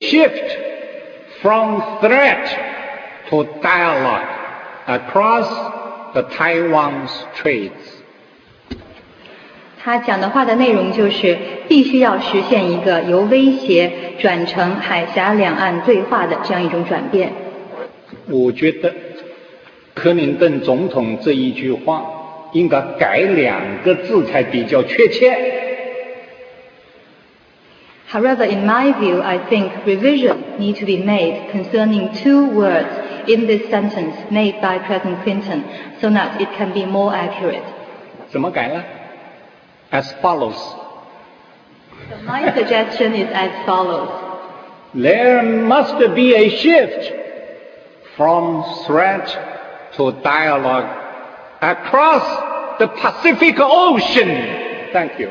shift from threat to dialogue across the Taiwan Straits. 他讲的话的内容就是必须要实现一个由威胁转成海峡两岸对话的这样一种转变。我觉得克林顿总统这一句话应该改2个字才比较确切。However, in my view, I think revision need to be made concerning 2 words in this sentence made by President Clinton so that it can be more accurate. 怎么改呢？ As follows. So my suggestion is as follows. There must be a shift from threat to dialogue across the Pacific Ocean. Thank you.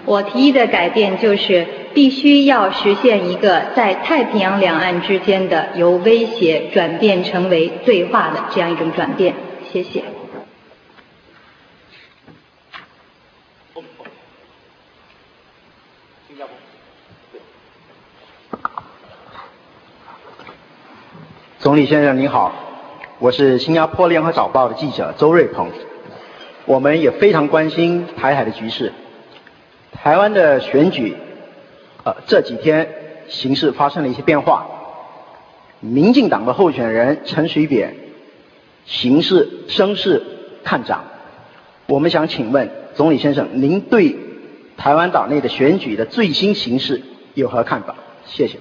我提议的改变就是必须要实现一个在太平洋两岸之间的由威胁转变成为对话的这样一种转变。谢谢。总理先生您好，我是新加坡联合早报的记者周瑞鹏。我们也非常关心台海的局势。台湾的选举，这几天形势发生了一些变化。民进党的候选人陈水扁声势看涨。我们想请问总理先生，您对台湾岛内的选举的最新形势有何看法？谢谢。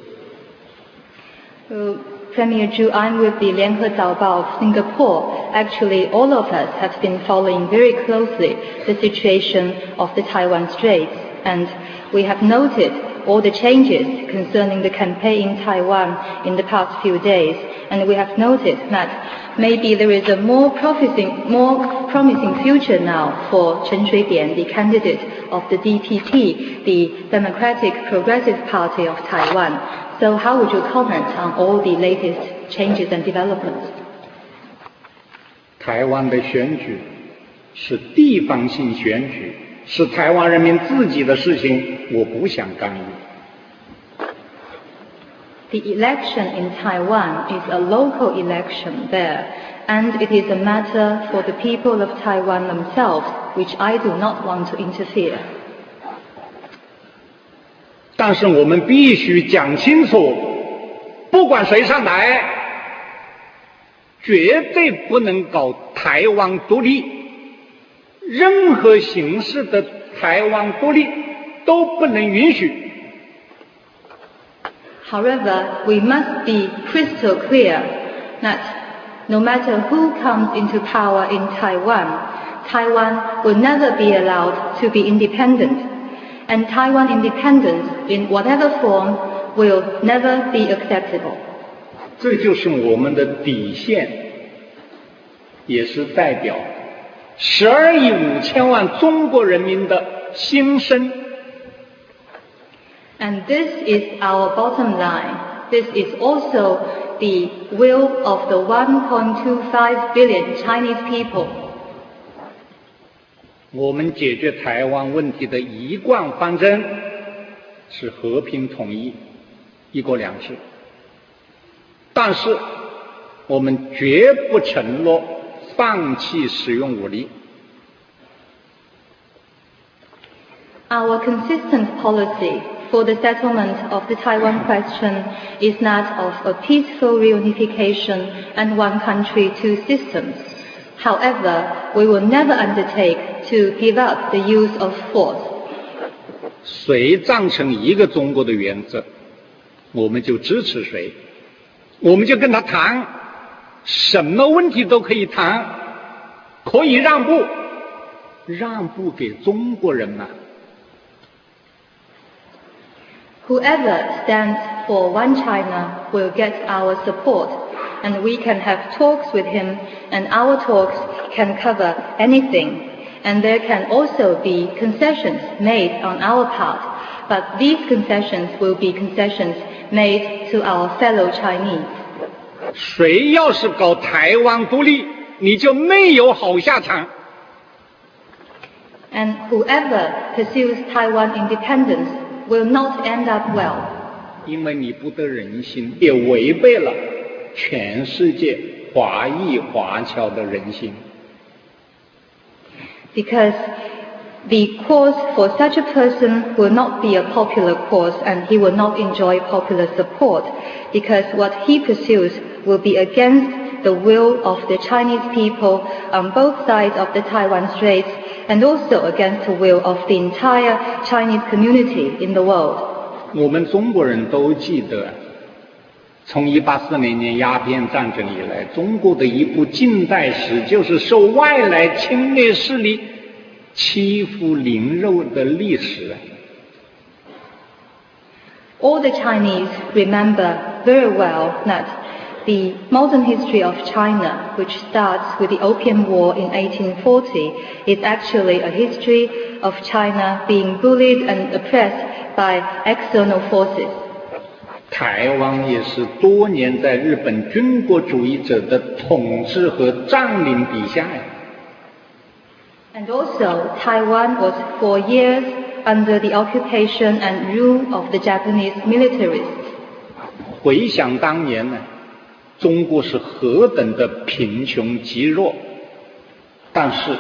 Premier Zhu, I'm with the 联合早报 of Singapore. Actually, all of us have been following very closely the situation of the Taiwan Straits, and we have noted all the changes concerning the campaign in Taiwan in the past few days, and we have noted that maybe there is a more promising future now for Chen Shui-bian, the candidate of the DPP, the Democratic Progressive Party of Taiwan. So how would you comment on all the latest changes and developments? 台湾的选举是地方性选举，是台湾人民自己的事情，我不想干预。The election in Taiwan is a local election there, and it is a matter for the people of Taiwan themselves, which I do not want to interfere. 但是我们必须讲清楚，不管谁上台，绝对不能搞台湾独立，任何形式的台湾独立都不能允许。However, we must be crystal clear that no matter who comes into power in Taiwan, Taiwan will never be allowed to be independent. And Taiwan independence in whatever form will never be acceptable. 这就是我们的底线，也是代表12亿5千万中国人民的心声。And this is our bottom line. This is also the will of the 1.25 billion Chinese people. 我们解决台湾问题的一贯方针是和平统一、一国两制，但是我们绝不承诺放弃使用武力。Our consistent policy for the settlement of the Taiwan question is that of a peaceful reunification and one country, 2 systems. However, we will never undertake to give up the use of force. 谁赞成一个中国的原则，我们就支持谁，我们就跟他谈，什么问题都可以谈，可以让步，让步给中国人嘛。Whoever stands for one China will get our support, and we can have talks with him, and our talks can cover anything. And there can also be concessions made on our part, but these concessions will be concessions made to our fellow Chinese. 谁要是搞台湾独立，你就没有好下场。And whoever pursues Taiwan independence will not end up well. 因为你不得人心，也违背了全世界华裔华侨的人心。Because the cause for such a person will not be a popular cause, and he will not enjoy popular support, because what he pursues will be against the will of the Chinese people on both sides of the Taiwan Straits, and also against the will of the entire Chinese community in the world. 我们中国人都记得，从1840年鸦片战争以来，中国的一部近代史就是受外来侵略势力欺负凌辱的历史。All the Chinese remember very well that the modern history of China, which starts with the Opium War in 1840, is actually a history of China being bullied and oppressed by external forces. 台湾也是多年在日本军国主义者的统治和占领底下。And also, Taiwan was for years under the occupation and rule of the Japanese militarists. 回想当年呢，中国是何等的贫穷极弱，但是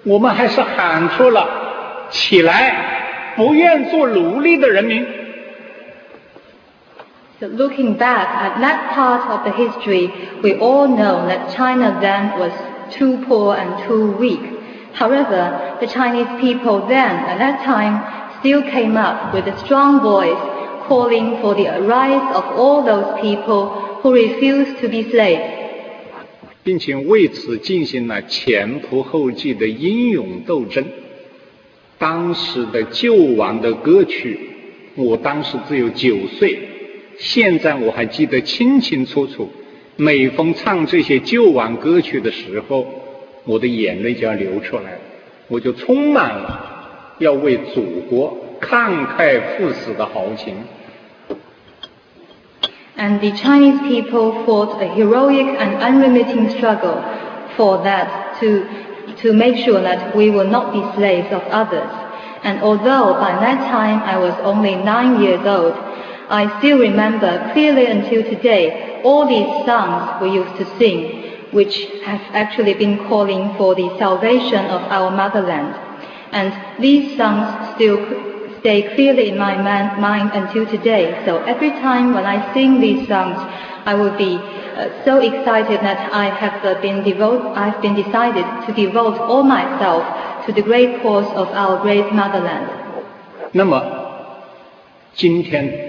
我们还是喊出了起来，不愿做奴隶的人民。So looking back at that part of the history, we all know that China then was too poor and too weak. However, the Chinese people then, at that time, still came up with a strong voice calling for the rise of all those people who refused to be slaves. 并且为此进行了前仆后继的英勇斗争。当时的救亡的歌曲，我当时只有9岁，现在我还记得清清楚楚。每逢唱这些救亡歌曲的时候，我的眼泪就要流出来了，我就充满了要为祖国慷慨赴死的豪情。And the Chinese people fought a heroic and unremitting struggle for that, to make sure that we will not be slaves of others. And although by that time I was only 9 years old, I still remember clearly until today all these songs we used to sing, which have actually been calling for the salvation of our motherland. And these songs still stay clearly in my mind until today. So every time when I sing these songs, I will be so excited that I've been decided to devote all myself to the great cause of our great motherland. 那么，今天